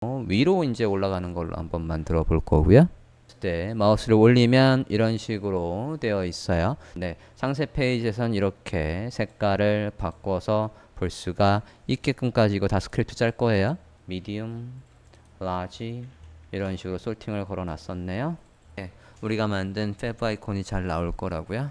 위로 이제 올라가는 걸로 한번 만들어 볼 거고요. 네, 마우스를 올리면 이런 식으로 되어 있어요. 네, 상세 페이지에선 이렇게 색깔을 바꿔서 볼 수가 있게끔까지 이거 다 스크립트 짤 거예요. 미디움, 라지 이런 식으로 솔팅을 걸어 놨었네요. 네, 우리가 만든 패브 아이콘이 잘 나올 거라고요.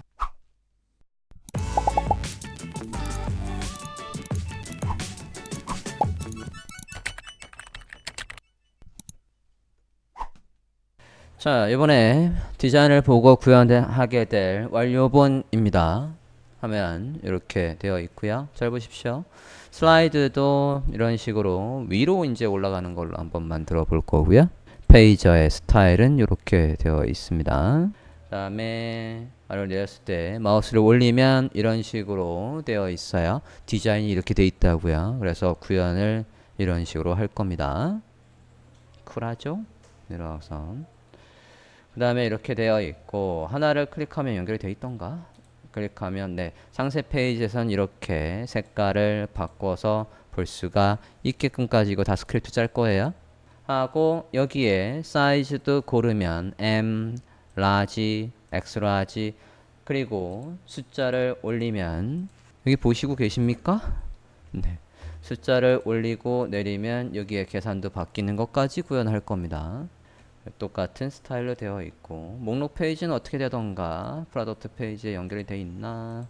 자, 이번에 디자인을 보고 구현하게 될 완료본입니다. 하면 이렇게 되어 있고요. 잘 보십시오. 슬라이드도 이런 식으로 위로 이제 올라가는 걸로 한번 만들어 볼 거고요. 페이저의 스타일은 이렇게 되어 있습니다. 그 다음에 말을 내렸을 때 마우스를 올리면 이런 식으로 되어 있어요. 디자인이 이렇게 되어 있다고요. 그래서 구현을 이런 식으로 할 겁니다. 쿨하죠? 내려와서 그 다음에 이렇게 되어 있고 하나를 클릭하면 연결이 되어 있던가? 클릭하면 네, 상세 페이지에선 이렇게 색깔을 바꿔서 볼 수가 있게끔까지 이거 다 스크립트 짤 거예요. 하고 여기에 사이즈도 고르면 M, 라지, 엑스라지 그리고 숫자를 올리면 여기 보시고 계십니까? 네. 숫자를 올리고 내리면 여기에 계산도 바뀌는 것까지 구현할 겁니다. 똑같은 스타일로 되어 있고 목록 페이지는 어떻게 되던가 프로덕트 페이지에 연결이 되어 있나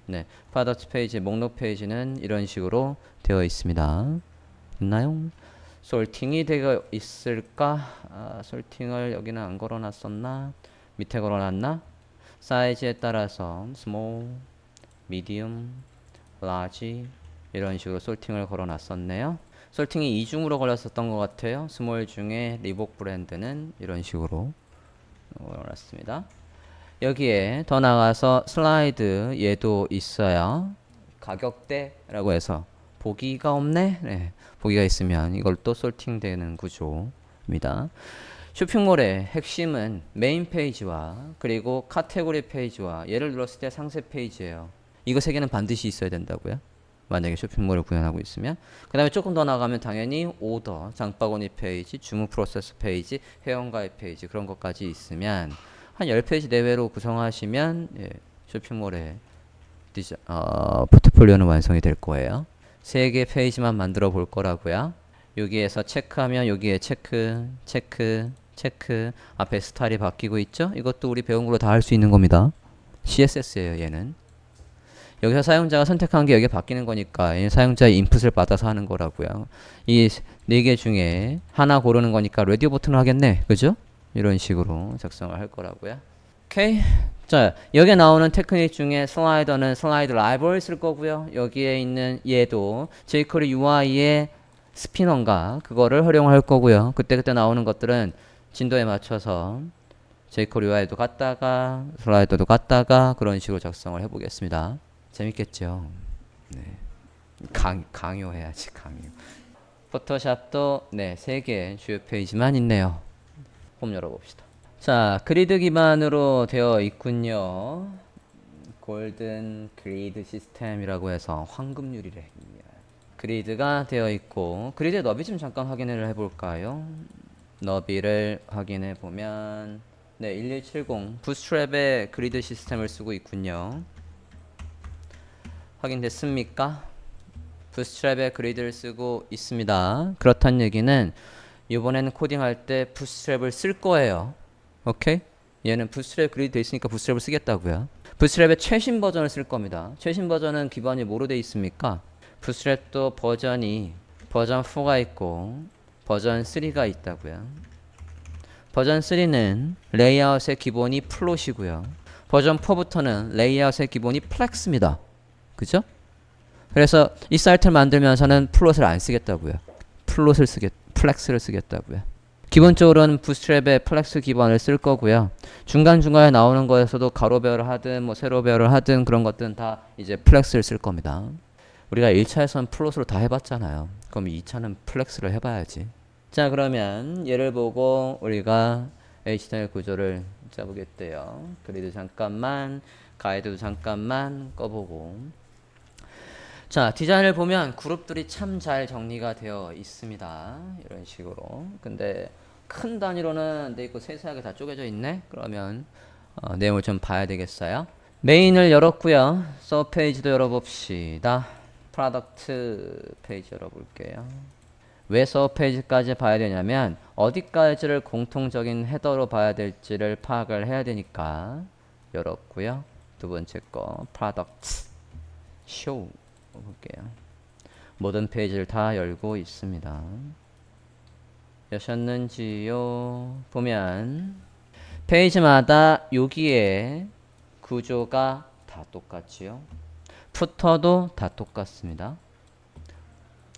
네 프로덕트 페이지 목록 페이지는 이런 식으로 되어 있습니다. 있나요? 솔팅이 되어 있을까? 솔팅을 여기는 안 걸어놨었나? 밑에 걸어놨나? 사이즈에 따라서 small, medium, large 이런 식으로 솔팅을 걸어놨었네요. 솔팅이 이중으로 걸렸었던 것 같아요. 스몰 중에 리복 브랜드는 이런 식으로 걸어놨습니다. 여기에 더 나가서 슬라이드 얘도 있어요. 가격대라고 해서 보기가 없네. 네, 보기가 있으면 이걸 또 솔팅되는 구조입니다. 쇼핑몰의 핵심은 메인 페이지와 그리고 카테고리 페이지와 얘를 눌렀을 때 상세 페이지예요. 이거 세 개는 반드시 있어야 된다고요. 만약에 쇼핑몰을 구현하고 있으면 그 다음에 조금 더 나가면 당연히 오더, 장바구니 페이지, 주문 프로세스 페이지, 회원가입 페이지 그런 것까지 있으면 한 10페이지 내외로 구성하시면 예, 쇼핑몰의 포트폴리오는 완성이 될 거예요. 3개 페이지만 만들어 볼 거라고요. 여기에서 체크하면 여기에 체크, 체크, 체크 앞에 스타일이 바뀌고 있죠? 이것도 우리 배운 걸로 다 할 수 있는 겁니다. CSS예요 얘는. 여기서 사용자가 선택한 게 여기에 바뀌는 거니까 사용자의 인풋을 받아서 하는 거라고요. 이 4개 중에 하나 고르는 거니까 라디오 버튼을 하겠네. 그죠? 이런 식으로 작성을 할 거라고요. 오케이. 자, 여기에 나오는 테크닉 중에 슬라이더는 슬라이드 라이브러리 쓸 거고요. 여기에 있는 얘도 jQuery UI의 스피너인가 그거를 활용할 거고요. 그때 나오는 것들은 진도에 맞춰서 jQuery UI도 갖다가 슬라이더도 갖다가 그런 식으로 작성을 해보겠습니다. 재밌겠죠? 네. 강요해야지, 강요. 포토샵도 네, 3개 주요 페이지만 있네요. 홈 열어봅시다. 자, 그리드 기반으로 되어 있군요. 골든 그리드 시스템이라고 해서 황금유리래. 그리드가 되어 있고 그리드의 너비 좀 잠깐 확인을 해볼까요? 너비를 확인해 보면 네, 1170 부스트랩의 그리드 시스템을 쓰고 있군요. 확인됐습니까? 부스트랩의 그리드를 쓰고 있습니다. 그렇다는 얘기는 이번에는 코딩할 때 부스트랩을 쓸 거예요. 오케이? 얘는 부스트랩 그리드 돼 있으니까 부스트랩을 쓰겠다고요. 부스트랩의 최신 버전을 쓸 겁니다. 최신 버전은 기반이 뭐로 돼 있습니까? 부스트랩도 버전이 버전 4가 있고 버전 3가 있다고요. 버전 3는 레이아웃의 기본이 플롯이고요. 버전 4부터는 레이아웃의 기본이 플렉스입니다. 그죠? 그래서 이 사이트를 만들면서는 플롯을 안 쓰겠다고요. 플렉스를 쓰겠다고요. 기본적으로는 부스트랩의 플렉스 기반을 쓸 거고요. 중간중간에 나오는 거에서도 가로배열을 하든 뭐 세로배열을 하든 그런 것들은 다 이제 플렉스를 쓸 겁니다. 우리가 1차에서는 플롯으로 다 해봤잖아요. 그럼 2차는 플렉스를 해봐야지. 자, 그러면 얘를 보고 우리가 HTML 구조를 짜보겠대요. 그리드 잠깐만, 가이드도 잠깐만 꺼보고. 자, 디자인을 보면 그룹들이 참 잘 정리가 되어 있습니다. 이런 식으로. 근데 큰 단위로는 돼 있고 세세하게 다 쪼개져 있네? 그러면 내용을 좀 봐야 되겠어요. 메인을 열었고요. 서브 페이지도 열어봅시다. 프로덕트 페이지 열어볼게요. 왜 서브 페이지까지 봐야 되냐면 어디까지를 공통적인 헤더로 봐야 될지를 파악을 해야 되니까 열었고요. 두 번째 거 프로덕트 쇼 볼게요. 모든 페이지를 다 열고 있습니다. 여셨는지요? 보면 페이지마다 여기에 구조가 다 똑같지요. 푸터도 다 똑같습니다.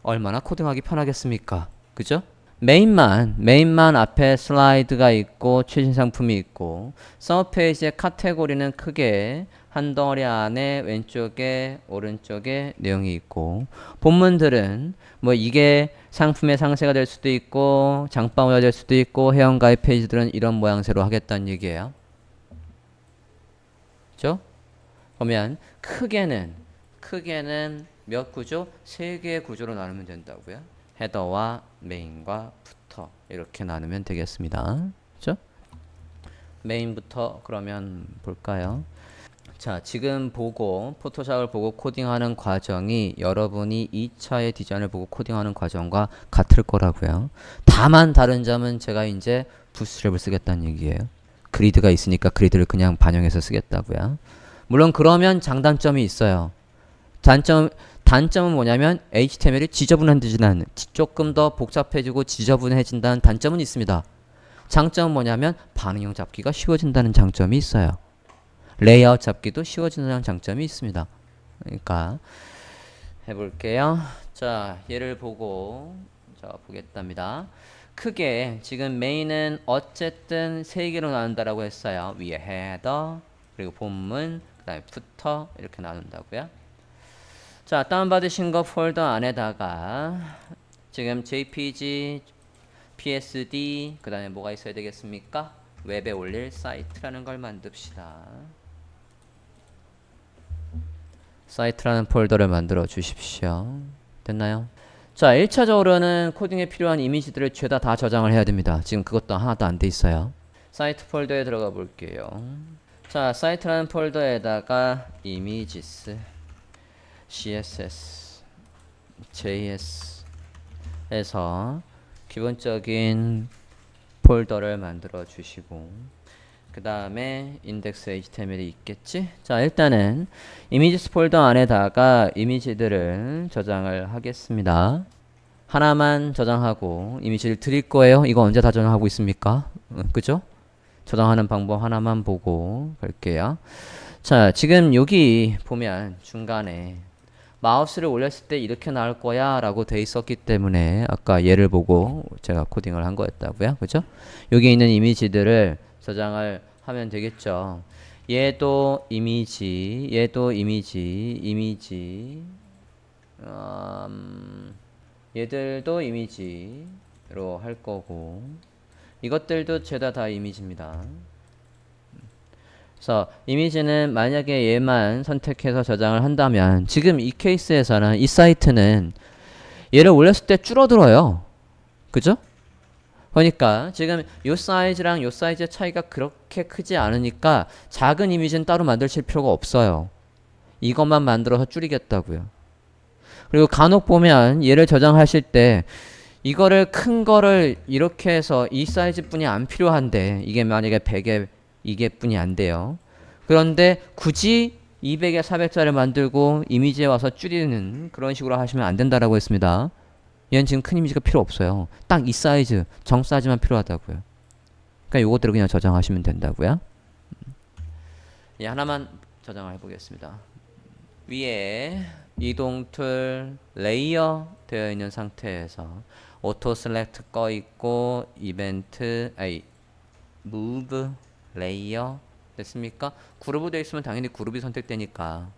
얼마나 코딩하기 편하겠습니까? 그죠? 메인만 앞에 슬라이드가 있고 최신 상품이 있고 서브 페이지의 카테고리는 크게 한 덩어리 안에 왼쪽에 오른쪽에 내용이 있고 본문들은 뭐 이게 상품의 상세가 될 수도 있고 장바구니가 될 수도 있고 회원가입 페이지들은 이런 모양새로 하겠다는 얘기예요. 그죠? 보면 크게는 몇 구조? 세 개의 구조로 나누면 된다고요. 헤더와 메인과 부터 이렇게 나누면 되겠습니다. 그죠? 메인부터 그러면 볼까요? 자, 지금 보고 포토샵을 보고 코딩하는 과정이 여러분이 2차의 디자인을 보고 코딩하는 과정과 같을 거라고요. 다만 다른 점은 제가 이제 부스트랩을 쓰겠다는 얘기예요. 그리드가 있으니까 그리드를 그냥 반영해서 쓰겠다고요. 물론 그러면 장단점이 있어요. 단점은 뭐냐면 HTML이 지저분해지는 조금 더 복잡해지고 지저분해진다는 단점은 있습니다. 장점은 뭐냐면 반응형 잡기가 쉬워진다는 장점이 있어요. 레이아웃 잡기도 쉬워진다는 장점이 있습니다. 그러니까 해볼게요. 자, 얘를 보고 보겠답니다. 크게 지금 메인은 어쨌든 세 개로 나눈다라고 했어요. 위에 헤더 그리고 본문 그 다음에 푸터 이렇게 나눈다고요. 자, 다운받으신 거 폴더 안에다가 지금 JPG, PSD 그 다음에 뭐가 있어야 되겠습니까? 웹에 올릴 사이트라는 걸 만듭시다. 사이트라는 폴더를 만들어 주십시오. 됐나요? 자, 1차적으로는 코딩에 필요한 이미지들을 죄다 다 저장을 해야 됩니다. 지금 그것도 하나도 안 돼 있어요. 사이트 폴더에 들어가 볼게요. 자, 사이트라는 폴더에다가 이미지스, CSS, JS 에서 기본적인 폴더를 만들어 주시고 그 다음에 인덱스 HTML이 있겠지? 자, 일단은 이미지스 폴더 안에다가 이미지들을 저장을 하겠습니다. 하나만 저장하고 이미지를 드릴 거예요. 이거 언제 다 저장하고 있습니까? 그죠? 저장하는 방법 하나만 보고 갈게요. 자, 지금 여기 보면 중간에 마우스를 올렸을 때 이렇게 나올 거야 라고 돼 있었기 때문에 아까 얘를 보고 제가 코딩을 한 거였다고요. 그죠? 여기 있는 이미지들을 저장을 하면 되겠죠. 얘도 이미지, 얘들도 이미지로 할 거고 이것들도 죄다 다 이미지입니다. 그래서 이미지는 만약에 얘만 선택해서 저장을 한다면 지금 이 케이스에서는 이 사이트는 얘를 올렸을 때 줄어들어요. 그죠? 그러니까 지금 요 사이즈랑 요 사이즈의 차이가 그렇게 크지 않으니까 작은 이미지는 따로 만드실 필요가 없어요. 이것만 만들어서 줄이겠다고요. 그리고 간혹 보면 얘를 저장하실 때 이거를 큰 거를 이렇게 해서 이 사이즈 뿐이 안 필요한데 이게 만약에 100에 이게 뿐이 안 돼요. 그런데 굳이 200에 400짜리 만들고 이미지에 와서 줄이는 그런 식으로 하시면 안 된다라고 했습니다. 얘는 지금 큰 이미지가 필요 없어요. 딱 이 사이즈, 정 사이즈만 필요하다고요. 그러니까 요것들을 그냥 저장하시면 된다고요. 예, 하나만 저장을 해보겠습니다. 위에 이동 툴 레이어 되어 있는 상태에서 오토 셀렉트 꺼 있고 이벤트 move 레이어 됐습니까? 그룹이 되어 있으면 당연히 그룹이 선택되니까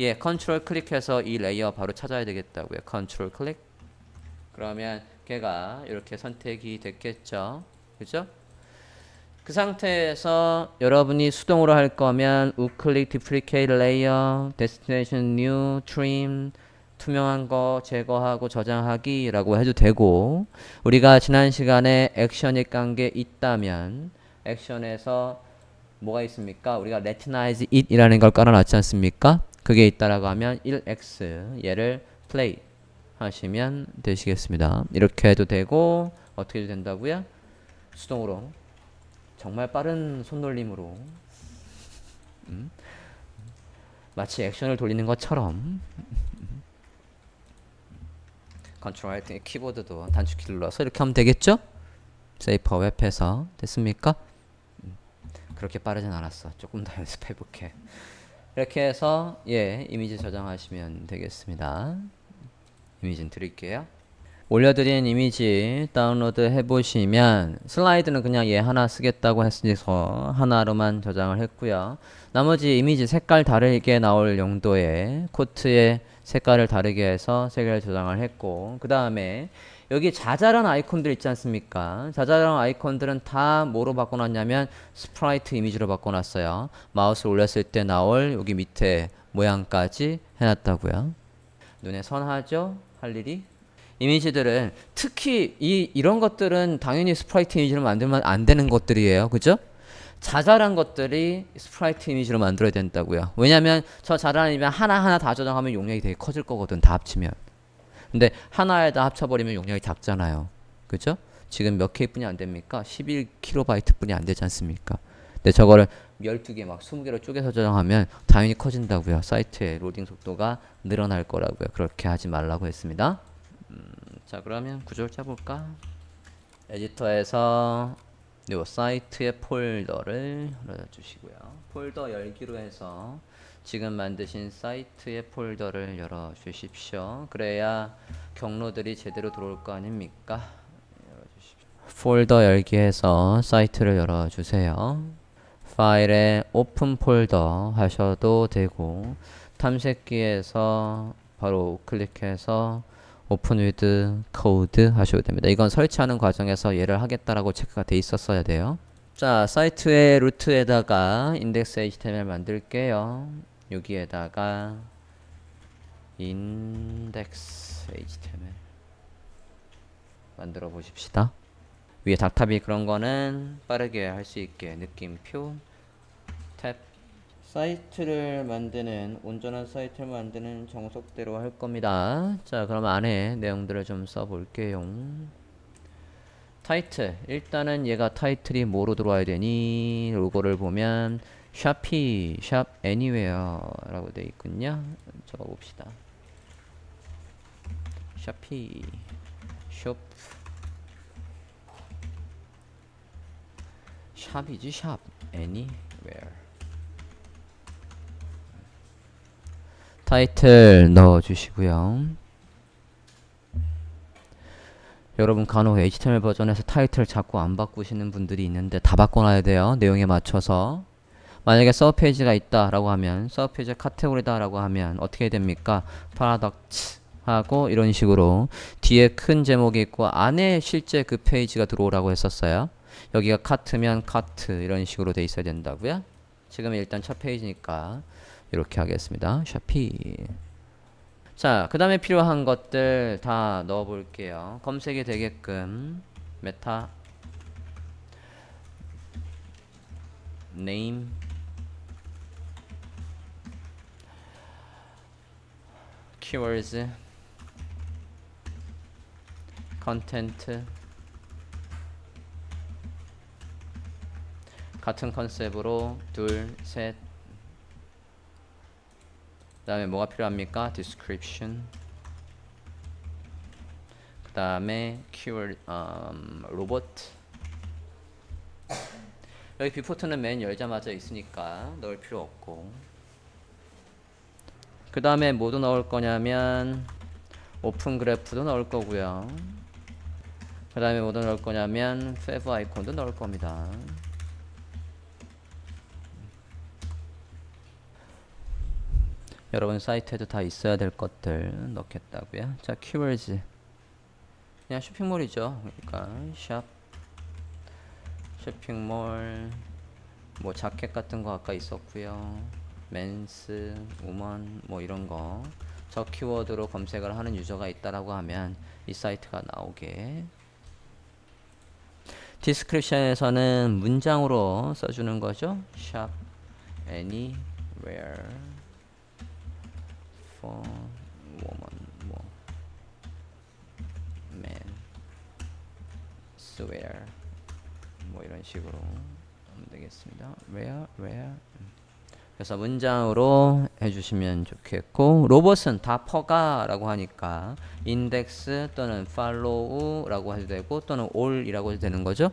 예, 컨트롤 클릭해서 이 레이어 바로 찾아야 되겠다고요. 컨트롤 클릭 그러면 걔가 이렇게 선택이 됐겠죠. 그죠? 그 상태에서 여러분이 수동으로 할 거면 우클릭 디프리케이트 레이어 데스티네이션 뉴 트림 투명한 거 제거하고 저장하기라고 해도 되고, 우리가 지난 시간에 액션이 깐 게 있다면 액션에서 뭐가 있습니까? 우리가 retinize it 이라는 걸 깔아놨지 않습니까? 그게 있다라고 하면 1x 얘를 play 하시면 되시겠습니다. 이렇게 해도 되고, 어떻게 해도 된다고요? 수동으로, 정말 빠른 손놀림으로, 마치 액션을 돌리는 것처럼 컨트롤 알트 키보드도 단축키 눌러서 이렇게 하면 되겠죠? 세이퍼 웹해서 됐습니까? 그렇게 빠르진 않았어. 조금 더 연습해볼게. 이렇게 해서 이미지 저장하시면 되겠습니다. 이미지는 드릴게요. 올려드린 이미지 다운로드 해보시면, 슬라이드는 그냥 얘 하나 쓰겠다고 했으니서 하나로만 저장을 했고요. 나머지 이미지 색깔 다르게 나올 용도의 코트의 색깔을 다르게 해서 세 개를 저장을 했고, 그 다음에 여기 자잘한 아이콘들 있지 않습니까? 자잘한 아이콘들은 다 뭐로 바꿔놨냐면 스프라이트 이미지로 바꿔놨어요. 마우스 올렸을 때 나올 여기 밑에 모양까지 해놨다고요. 눈에 선하죠? 할 일이? 이미지들은 특히 이런 것들은 당연히 스프라이트 이미지로 만들면 안 되는 것들이에요. 그죠? 자잘한 것들이 스프라이트 이미지로 만들어야 된다고요. 왜냐면 저 자잘한 이미지 하나하나 다 저장하면 용량이 되게 커질 거거든. 다 합치면. 근데 하나에다 합쳐버리면 용량이 작잖아요. 그죠? 지금 몇 K뿐이 안 됩니까? 11KB 뿐이 안 되지 않습니까? 근데 저거를 12개 막 20개로 쪼개서 저장하면 당연히 커진다고요. 사이트의 로딩 속도가 늘어날 거라고요. 그렇게 하지 말라고 했습니다. 자, 그러면 구조를 짜볼까? 에디터에서 요 사이트의 폴더를 열어주시고요. 폴더 열기로 해서 지금 만드신 사이트의 폴더를 열어주십시오. 그래야 경로들이 제대로 들어올 거 아닙니까? 열어주십시오. 폴더 열기해서 사이트를 열어주세요. 파일에 오픈 폴더 하셔도 되고, 탐색기에서 바로 클릭해서 오픈 위드 코드 하셔도 됩니다. 이건 설치하는 과정에서 얘를 하겠다라고 체크가 돼 있었어야 돼요. 자, 사이트의 루트에다가 인덱스 HTML 만들게요. 여기에다가 인덱스 HTML 만들어 보십시다. 위에 닥탑이 그런 거는 빠르게 할 수 있게 느낌표 탭. 사이트를 만드는, 온전한 사이트를 만드는 정석대로 할 겁니다. 자, 그럼 안에 내용들을 좀 써볼게요. 타이틀. 일단은 얘가 타이틀이 뭐로 들어와야 되니? 로고를 보면 샤피, 샵 애니웨어 라고 되어 있군요. 적어봅시다. 샤피, 숍, 샵이지, 샵 애니웨어. 타이틀 넣어주시고요. 여러분 간혹 HTML 버전에서 타이틀 자꾸 안 바꾸시는 분들이 있는데 다 바꿔놔야 돼요. 내용에 맞춰서. 만약에 서브페이지가 있다라고 하면, 서브페이지 카테고리다라고 하면 어떻게 됩니까? 프로덕트 하고 이런 식으로 뒤에 큰 제목이 있고 안에 실제 그 페이지가 들어오라고 했었어요. 여기가 카트면 카트 이런 식으로 돼 있어야 된다고요. 지금 일단 첫 페이지니까 이렇게 하겠습니다. 샤피. 자, 그 다음에 필요한 것들 다 넣어 볼게요. 검색이 되게끔 메타 name keywords content 같은 컨셉으로 둘, 셋. 그 다음에 뭐가 필요합니까? description. 그 다음에 keyword 로봇. 여기 비포트는 맨 열자마자 있으니까 넣을 필요 없고, 그 다음에 뭐도 넣을 거냐면 오픈 그래프도 넣을 거고요. 그 다음에 뭐도 넣을 거냐면 페브 아이콘도 넣을 겁니다. 여러분 사이트에도 다 있어야 될 것들 넣겠다고요. 자, keywords 그냥 쇼핑몰이죠. 그러니까 샵 쇼핑몰, 뭐 자켓 같은 거 아까 있었고요. 맨스, 우먼 뭐 이런 거 저 키워드로 검색을 하는 유저가 있다라고 하면 이 사이트가 나오게. 디스크립션에서는 문장으로 써주는 거죠. shop anywhere for woman, 뭐 man, swear, 뭐 이런 식으로 하면 되겠습니다. where. 그래서 문장으로 해주시면 좋겠고, 로봇은 다 퍼가라고 하니까 인덱스 또는 follow라고 해도 되고 또는 all이라고 해도 되는 거죠.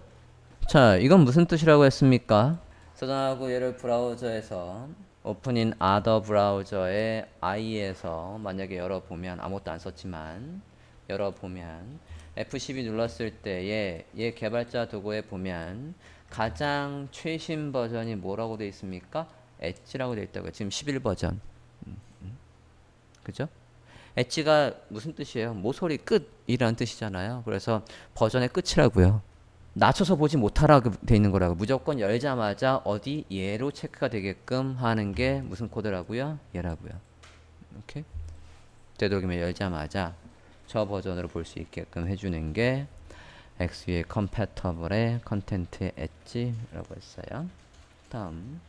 자, 이건 무슨 뜻이라고 했습니까? 저장하고 얘를 브라우저에서 오픈인 other 브라우저의 i에서 만약에 열어보면, 아무것도 안 썼지만 열어보면 F12 눌렀을 때에 얘 개발자 도구에 보면 가장 최신 버전이 뭐라고 되어 있습니까? 엣지라고 되어 있다고요. 지금 11버전. 그죠? 엣지가 무슨 뜻이에요? 모서리 끝이라는 뜻이잖아요. 그래서 버전의 끝이라고요. 낮춰서 보지 못하라고 되어 있는 거라고. 무조건 열자마자 어디 얘로 체크가 되게끔 하는 게 무슨 코드라고요? 얘라고요. 오케이? 되도록이면 열자마자 저 버전으로 볼 수 있게끔 해주는 게 XU의 컴패터블의 컨텐트 엣지라고 했어요. 다음.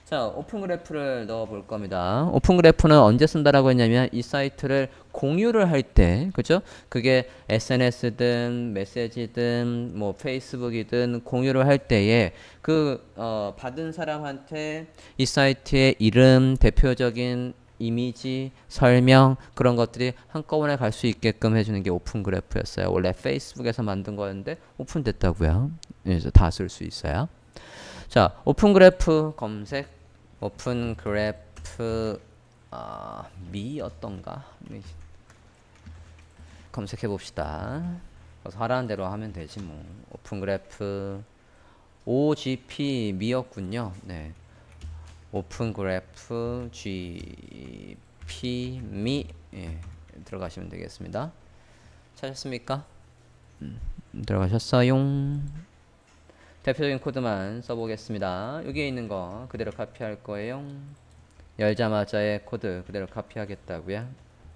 자, 오픈 그래프를 넣어 볼 겁니다. 오픈 그래프는 언제 쓴다라고 했냐면 이 사이트를 공유를 할 때, 그죠? 그게 SNS든 메시지든 뭐 페이스북이든 공유를 할 때에 받은 사람한테 이 사이트의 이름, 대표적인 이미지, 설명 그런 것들이 한꺼번에 갈 수 있게끔 해주는 게 오픈 그래프였어요. 원래 페이스북에서 만든 거였는데 오픈됐다고요. 그래서 다 쓸 수 있어요. 자, 오픈 그래프 검색. 오픈 그래프 미 어떤가? 검색해 봅시다. 그래서 하라는 대로 하면 되지 뭐. 오픈 그래프 OGP 미였군요. 네. 오픈 그래프 GP 미 들어가시면 되겠습니다. 찾았습니까? 들어가셨어요? 대표적인 코드만 써보겠습니다. 여기에 있는 거 그대로 카피할 거예요. 열자마자의 코드 그대로 카피하겠다고요.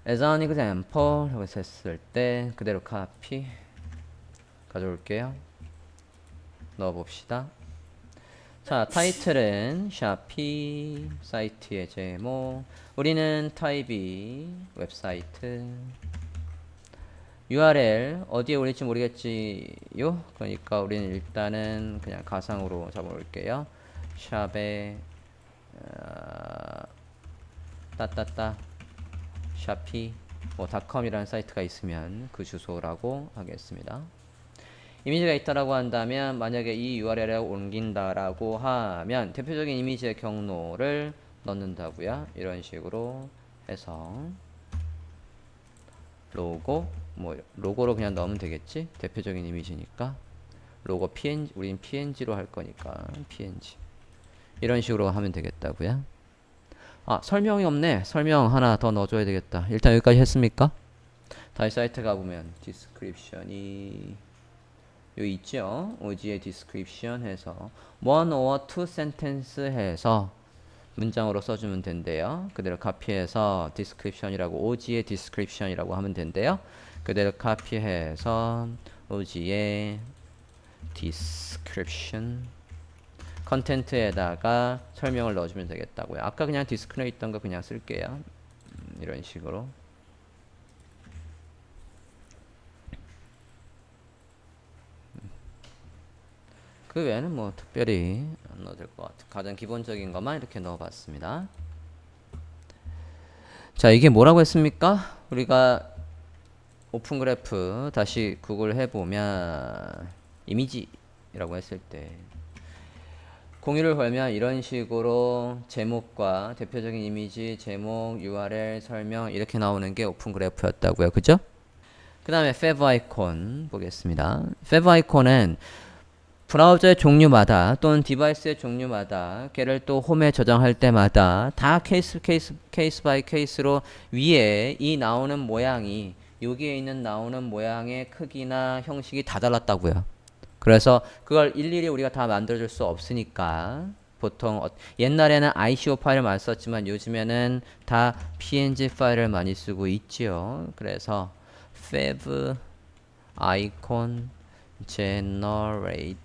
As an example 라고 했을 때 그대로 카피 가져올게요. 넣어봅시다. 자, 타이틀은 샤피, 사이트의 제목, 우리는 타입이 웹사이트, URL 어디에 올릴지 모르겠지요. 그러니까 우리는 일단은 그냥 가상으로 잡아볼게요. 샵에 따따따 샤피 뭐 닷컴이라는 사이트가 있으면 그 주소라고 하겠습니다. 이미지가 있다라고 한다면 만약에 이 URL에 옮긴다라고 하면 대표적인 이미지의 경로를 넣는다고요. 이런 식으로 해서 로고 뭐 로고로 그냥 넣으면 되겠지. 대표적인 이미지니까 로고 PNG 우린 PNG로 할 거니까 PNG 이런 식으로 하면 되겠다고요. 설명이 없네. 설명 하나 더 넣어줘야 되겠다. 일단 여기까지 했습니까? 다시 사이트 가보면 디스크립션이 여기 있죠. OG의 디스크립션 해서 one or two sentence 해서 문장으로 써주면 된대요. 그대로 카피해서 description이라고 OG의 description이라고 하면 된대요. 그대로 카피해서 OG의 description 컨텐트에다가 설명을 넣어주면 되겠다고요. 아까 그냥 디스크에 있던 거 그냥 쓸게요. 이런 식으로. 그 외에는 뭐 특별히 안 넣어도 될 것 같아요. 가장 기본적인 것만 이렇게 넣어봤습니다. 자, 이게 뭐라고 했습니까? 우리가 오픈 그래프 다시 구글 해보면 이미지라고 했을 때 공유를 걸면 이런 식으로 제목과 대표적인 이미지, 제목, URL, 설명 이렇게 나오는 게 오픈 그래프였다고요. 그죠? 그 다음에 fav 아이콘 보겠습니다. fav 아이콘은 브라우저의 종류마다 또는 디바이스의 종류마다 걔를 또 홈에 저장할 때마다 다 케이스 바이 케이스로 위에 이 나오는 모양이 여기에 있는 나오는 모양의 크기나 형식이 다 달랐다고요. 그래서 그걸 일일이 우리가 다 만들어줄 수 없으니까 보통 옛날에는 ICO 파일을 많이 썼지만 요즘에는 다 PNG 파일을 많이 쓰고 있지요. 그래서 fav icon generator의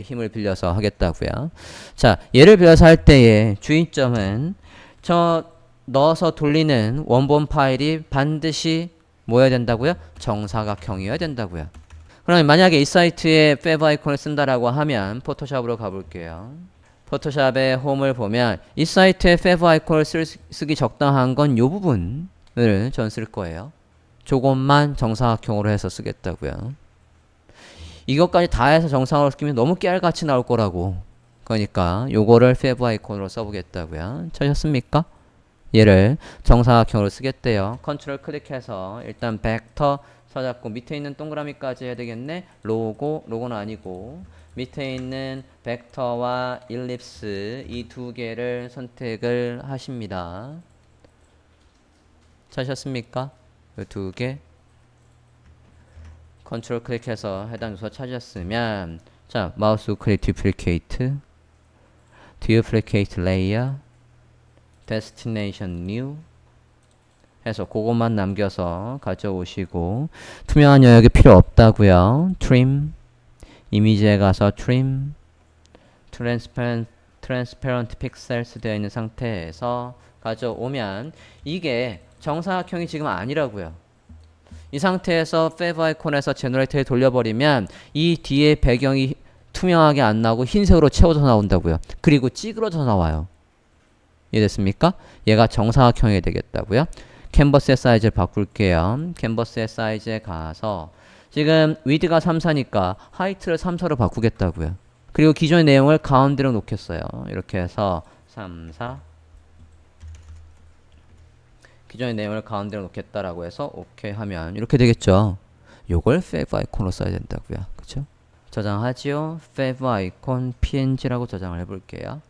힘을 빌려서 하겠다고요. 자, 예를 빌려서 할 때의 주의점은 저 넣어서 돌리는 원본 파일이 반드시 뭐여야 된다고요? 정사각형이어야 된다고요. 그럼 만약에 이 사이트에 fav 아이콘을 쓴다라고 하면 포토샵으로 가볼게요. 포토샵의 홈을 보면 이 사이트에 fav 아이콘을 쓰기 적당한 건 이 부분을 전 쓸 거예요. 조금만 정사각형으로 해서 쓰겠다고요. 이것까지 다 해서 정상으로 쓰면 너무 깨알같이 나올 거라고. 그러니까 요거를 fav 아이콘으로 써보겠다고요. 찾으셨습니까? 얘를 정사각형으로 쓰겠대요. 컨트롤 클릭해서 일단 벡터 찾았고 밑에 있는 동그라미까지 해야 되겠네. 로고는 아니고 밑에 있는 벡터와 일립스 이 두 개를 선택을 하십니다. 찾으셨습니까? 이 두 개. 컨트롤 클릭해서 해당 요소 찾으셨으면 자 마우스 클릭 duplicatelayer destination new 해서 그것만 남겨서 가져오시고 투명한 영역이 필요 없다고요. trim 이미지에 가서 trim transparent pixels 되어 있는 상태에서 가져오면 이게 정사각형이 지금 아니라고요. 이 상태에서 fav 아이콘에서 제너레이터에 돌려버리면 이 뒤에 배경이 투명하게 안 나오고 흰색으로 채워져 나온다고요. 그리고 찌그러져 나와요. 이해됐습니까? 얘가 정사각형이 되겠다고요. 캔버스의 사이즈를 바꿀게요. 캔버스의 사이즈에 가서 지금 위드가 3사니까 하이트를 3사로 바꾸겠다고요. 그리고 기존의 내용을 가운데로 놓겠어요. 이렇게 해서 3, 4 기존의 내용을 가운데로 놓겠다라고 해서 오케이 하면 이렇게 되겠죠. 요걸 fav 아이콘으로 써야 된다고요. 그쵸? 저장하지요. fav 아이콘 png라고 저장을 해볼게요.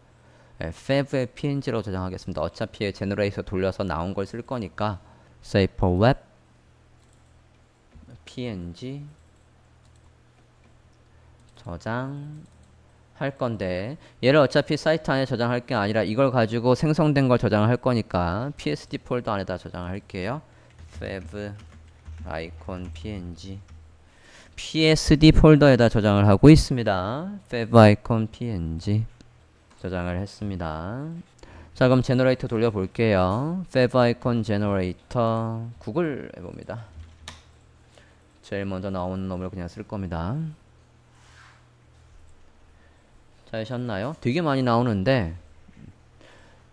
네, fav의 png라고 저장하겠습니다. 어차피 제너레이터 돌려서 나온 걸 쓸 거니까 save for web png 저장 할 건데 얘를 어차피 사이트 안에 저장할 게 아니라 이걸 가지고 생성된 걸 저장을 할 거니까 psd 폴더 안에다 저장을 할게요. fav icon png psd 폴더에다 저장을 하고 있습니다. fav icon png 저장을 했습니다. 자 그럼 제너레이터 돌려볼게요. fav icon generator 구글 해봅니다. 제일 먼저 나오는 놈을 그냥 쓸 겁니다. 찾으셨나요? 되게 많이 나오는데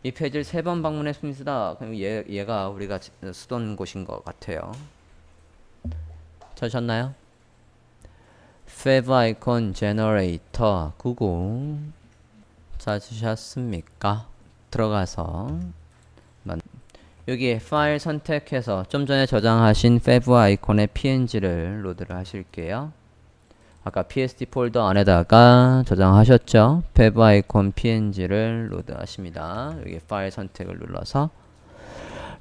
이 페이지를 3번 방문했습니다. 그럼 얘가 우리가 쓰던 곳인 것 같아요. 찾으셨나요? fav icon generator 구글 찾으셨습니까? 들어가서 여기 파일 선택해서 좀 전에 저장하신 fav 아이콘의 png를 로드를 하실게요. 아까 psd 폴더 안에다가 저장하셨죠? fav 아이콘 png를 로드하십니다. 여기 파일 선택을 눌러서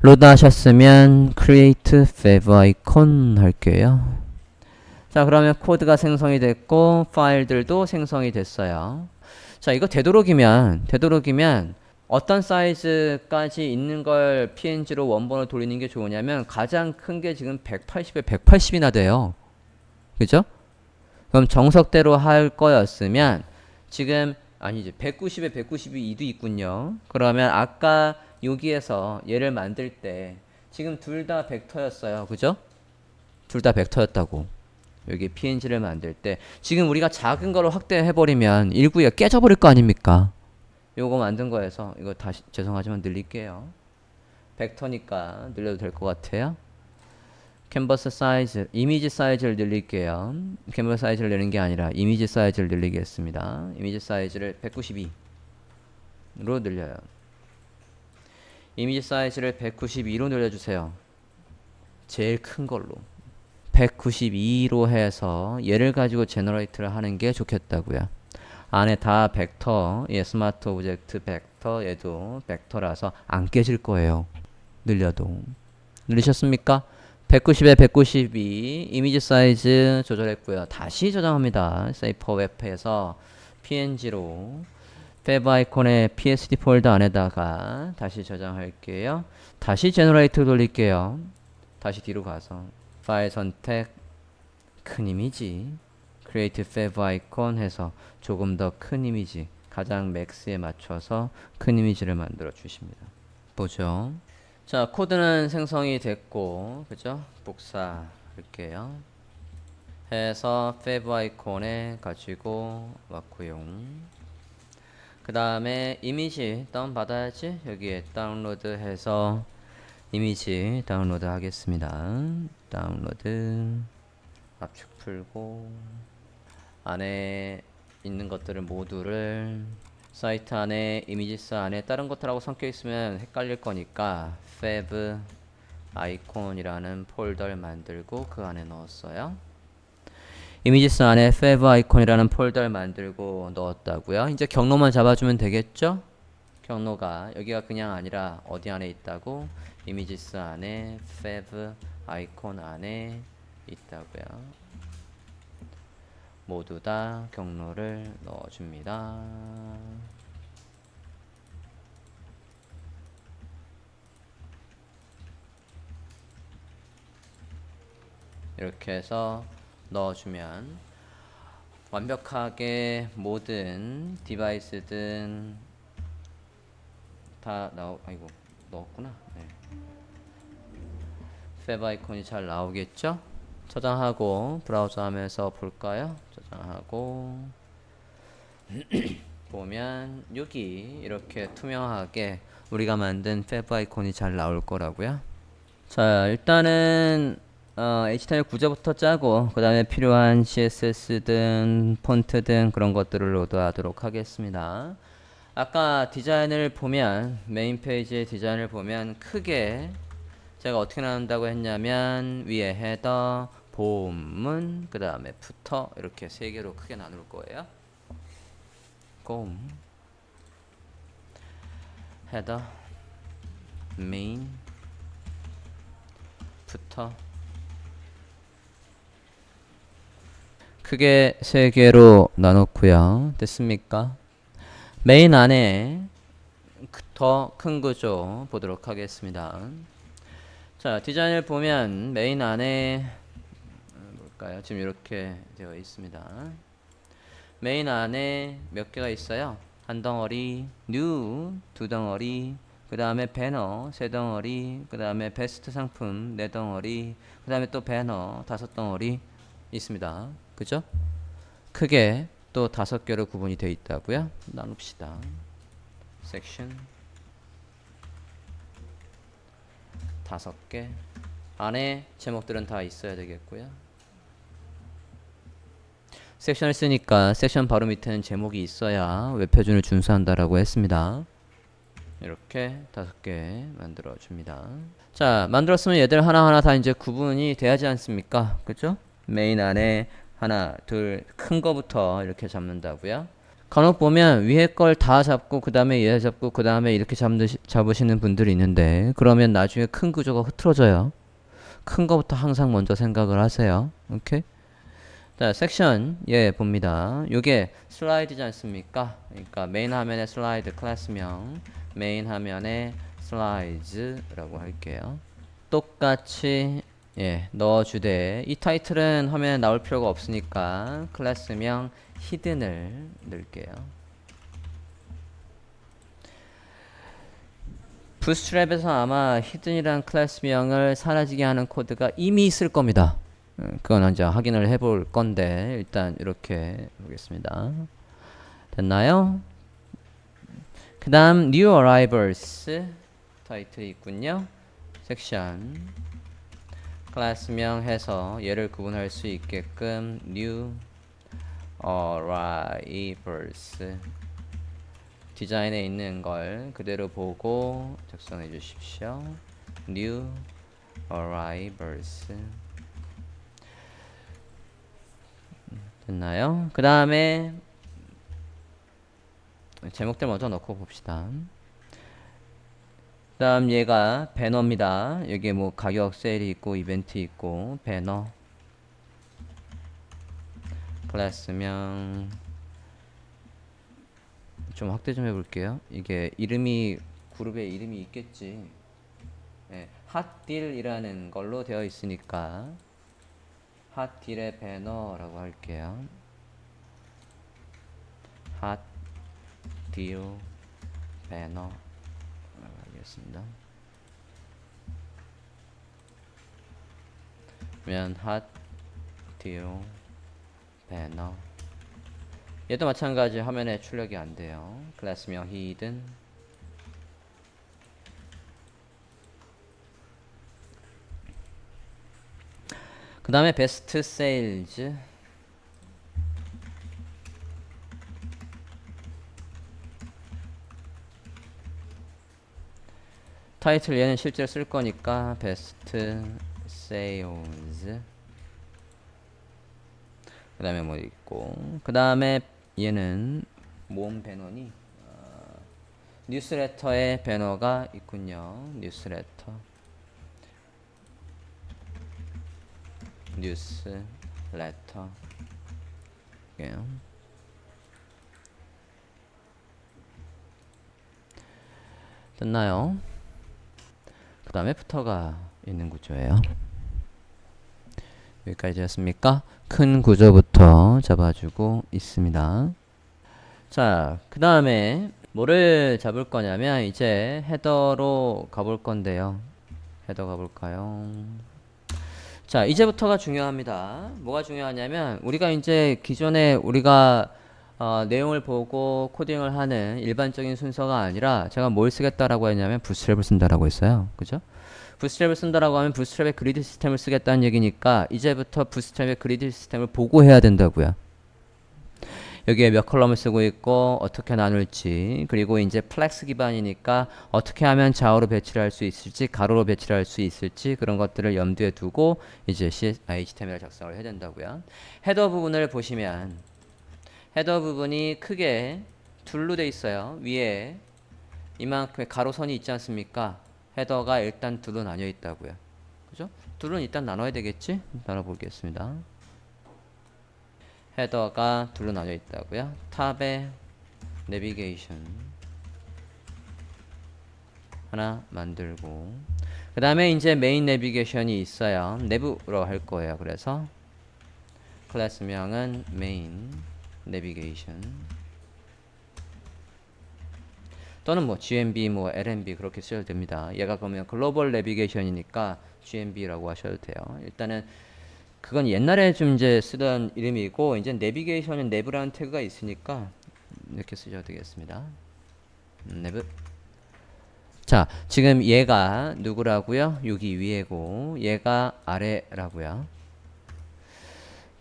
로드하셨으면 create fav icon 할게요. 자 그러면 코드가 생성이 됐고 파일들도 생성이 됐어요. 자 이거 되도록이면 어떤 사이즈까지 있는 걸 png로 원본을 돌리는 게 좋으냐면 가장 큰 게 지금 180에 180이나 돼요. 그죠? 그럼 정석대로 할 거였으면 지금 아니지 190에 192도 있군요. 그러면 아까 여기에서 얘를 만들 때 지금 둘 다 벡터였어요. 그죠? 둘 다 벡터였다고. 여기 png를 만들 때 지금 우리가 작은 거로 확대해버리면 192가 깨져버릴 거 아닙니까? 요거 만든 거에서 이거 다시 죄송하지만 늘릴게요. 벡터니까 늘려도 될 것 같아요. 캔버스 사이즈, 이미지 사이즈를 늘릴게요. 캔버스 사이즈를 내는 게 아니라 이미지 사이즈를 늘리겠습니다. 이미지 사이즈를 192로 늘려요. 이미지 사이즈를 192로 늘려주세요. 제일 큰 걸로 192로 해서 얘를 가지고 제너레이트를 하는 게 좋겠다고요. 안에 다 벡터, 스마트 오브젝트 벡터, 얘도 벡터라서 안 깨질 거예요. 늘려도. 늘리셨습니까? 190에 192 이미지 사이즈 조절했고요. 다시 저장합니다. 세이퍼 웹에서 png로 fav 아이콘의 psd 폴더 안에다가 다시 저장할게요. 다시 제너레이터 돌릴게요. 다시 뒤로 가서 파일 선택, 큰 이미지, create fav 아이콘 해서 조금 더 큰 이미지, 가장 맥스에 맞춰서 큰 이미지를 만들어 주십니다. 보죠. 자, 코드는 생성이 됐고, 그죠? 복사할게요. 해서 fav 아이콘에 가지고 왔고요. 그 다음에 이미지 다운 받아야지. 여기에 다운로드 해서 이미지 다운로드 하겠습니다. 다운로드, 압축 풀고, 안에 있는 것들을 모두를 사이트 안에 이미지스 안에 다른 것들하고 섞여 있으면 헷갈릴 거니까 fav 아이콘이라는 폴더를 만들고 그 안에 넣었어요. 이미지스 안에 fav 아이콘이라는 폴더를 만들고 넣었다고요. 이제 경로만 잡아주면 되겠죠? 경로가 여기가 그냥 아니라 어디 안에 있다고? 이미지스 안에 fav 아이콘 안에 있다고요. 모두 다 경로를 넣어줍니다. 이렇게 해서 넣어주면 완벽하게 모든 디바이스든 다 아이고 넣었구나. 네. fav 아이콘이 잘 나오겠죠? 저장하고 브라우저 하면서 볼까요? 저장하고 보면 여기 이렇게 투명하게 우리가 만든 fav 아이콘이 잘 나올 거라고요. 자, 일단은 HTML 구조부터 짜고 그 다음에 필요한 CSS든 폰트든 그런 것들을 로드하도록 하겠습니다. 아까 디자인을 보면 메인 페이지의 디자인을 보면 크게 제가 어떻게 나눈다고 했냐면 위에 헤더, 본문, 그 다음에 부터 이렇게 세 개로 크게 나눌 거예요. 곰, 헤더, 메인, 부터 크게 세 개로 나눴고요. 됐습니까? 메인 안에 더 큰 구조 보도록 하겠습니다. 자, 디자인을 보면 메인 안에 볼까요? 지금 이렇게 되어 있습니다. 메인 안에 몇 개가 있어요? 한 덩어리, new 두 덩어리, 그 다음에 배너 세 덩어리, 그 다음에 베스트 상품 네 덩어리, 그 다음에 또 배너 다섯 덩어리 있습니다. 그죠? 크게 또 5개로 구분이 되어 있다고요? 나눕시다. 섹션 5개 안에 제목들은 다 있어야 되겠고요. 섹션을 쓰니까 섹션 바로 밑에는 제목이 있어야 웹표준을 준수한다라고 했습니다. 이렇게 5개 만들어 줍니다. 자, 만들었으면 얘들 하나하나 다 이제 구분이 돼야지 않습니까? 그죠? 메인 안에 하나, 둘, 큰 거부터 이렇게 잡는다고요. 간혹 보면 위에 걸 다 잡고 그 다음에 얘 잡고 그 다음에 이렇게 잡으시는 분들이 있는데 그러면 나중에 큰 구조가 흐트러져요. 큰 거부터 항상 먼저 생각을 하세요. 오케이? 자, 섹션 예 봅니다. 요게 슬라이드지 않습니까? 그러니까 메인 화면에 슬라이드 클래스명, 메인 화면에 슬라이드라고 할게요. 똑같이 예 넣어주되 이 타이틀은 화면에 나올 필요가 없으니까 클래스명 히든을 넣을게요. 부스트랩에서 아마 히든이란 클래스명을 사라지게 하는 코드가 이미 있을 겁니다. 그건 이제 확인을 해볼 건데 일단 이렇게 보겠습니다. 됐나요? 그 다음 new arrivals 타이틀이 있군요. 섹션 클래스명 해서 얘를 구분할 수 있게끔 new arrivals 디자인에 있는 걸 그대로 보고 작성해 주십시오. new arrivals 됐나요? 그 다음에 제목들 먼저 넣고 봅시다. 그 다음 얘가 배너입니다. 여기에 뭐 가격 세일이 있고 이벤트 있고 배너 클래스명 좀 확대 좀 해볼게요. 이게 이름이 그룹에 이름이 있겠지. 네, 핫딜이라는 걸로 되어 있으니까 핫딜의 배너라고 할게요. 핫딜 배너 하겠습니다. 그러면 핫딜 배너 얘도 마찬가지 화면에 출력이 안 돼요. 클래스명 hidden 그 다음에 베스트 세일즈 타이틀 얘는 실제로 쓸 거니까 베스트 세일즈 그 다음에 뭐 있고 그 다음에 얘는 모음 배너니 뉴스레터의 배너가 있군요. 뉴스레터 예. 됐나요? 그 다음에 부터가 있는 구조예요. 여기까지 되었습니까? 큰 구조부터 잡아주고 있습니다. 자, 그 다음에 뭐를 잡을 거냐면 이제 헤더로 가볼 건데요. 헤더 가볼까요? 자, 이제부터가 중요합니다. 뭐가 중요하냐면 우리가 이제 기존에 우리가 내용을 보고 코딩을 하는 일반적인 순서가 아니라 제가 뭘 쓰겠다라고 했냐면 부스트랩을 쓴다라고 했어요. 그죠? 부스트랩을 쓴다라고 하면 부스트랩의 그리드 시스템을 쓰겠다는 얘기니까 이제부터 부스트랩의 그리드 시스템을 보고 해야 된다고요. 여기에 몇 컬럼을 쓰고 있고 어떻게 나눌지 그리고 이제 플렉스 기반이니까 어떻게 하면 좌우로 배치를 할 수 있을지 가로로 배치를 할 수 있을지 그런 것들을 염두에 두고 이제 HTML 작성을 해야 된다고요. 헤더 부분을 보시면 헤더 부분이 크게 둘로 돼 있어요. 위에 이만큼의 가로선이 있지 않습니까? 헤더가 일단 둘로 나뉘어 있다고요. 그죠? 둘은 일단 나눠야 되겠지? 나눠 보겠습니다. 헤더가 둘로 나뉘어 있다고요. 탑에 내비게이션 하나 만들고 그 다음에 이제 메인 내비게이션이 있어요. 내부로 할 거예요. 그래서 클래스명은 메인 내비게이션 또는 뭐 GNB 뭐 LNB 그렇게 쓰셔도 됩니다. 얘가 그러면 글로벌 내비게이션이니까 GNB라고 하셔도 돼요. 일단은 그건 옛날에 좀 이제 쓰던 이름이고 이제 내비게이션은 내부라는 태그가 있으니까 이렇게 쓰셔도 되겠습니다. 내부. 자, 지금 얘가 누구라고요? 여기 위에고 얘가 아래라고요.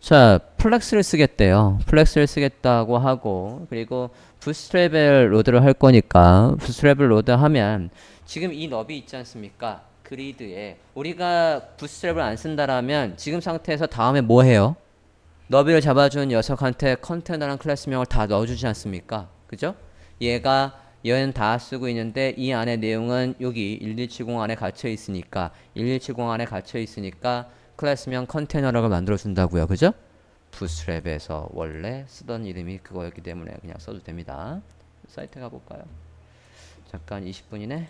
자, 플렉스를 쓰겠대요. 플렉스를 쓰겠다고 하고 그리고 부스트랩을 로드를 할 거니까 부스트랩을 로드하면 지금 이 너비 있지 않습니까? 그리드에 우리가 부스트랩을 안 쓴다라면 지금 상태에서 다음에 뭐 해요? 너비를 잡아준 녀석한테 컨테너랑 클래스명을 다 넣어주지 않습니까? 그죠? 얘는 다 쓰고 있는데 이 안에 내용은 여기 1170 안에 갇혀 있으니까 1170 안에 갇혀 있으니까 클래스명 컨테너라고 만들어 준다고요. 그죠? 부스트랩에서 원래 쓰던 이름이 그거였기 때문에 그냥 써도 됩니다. 사이트 가볼까요? 잠깐 20분이네.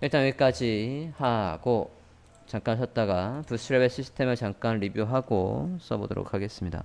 일단 여기까지 하고 잠깐 쉬었다가 부스트랩의 시스템을 잠깐 리뷰하고 써보도록 하겠습니다.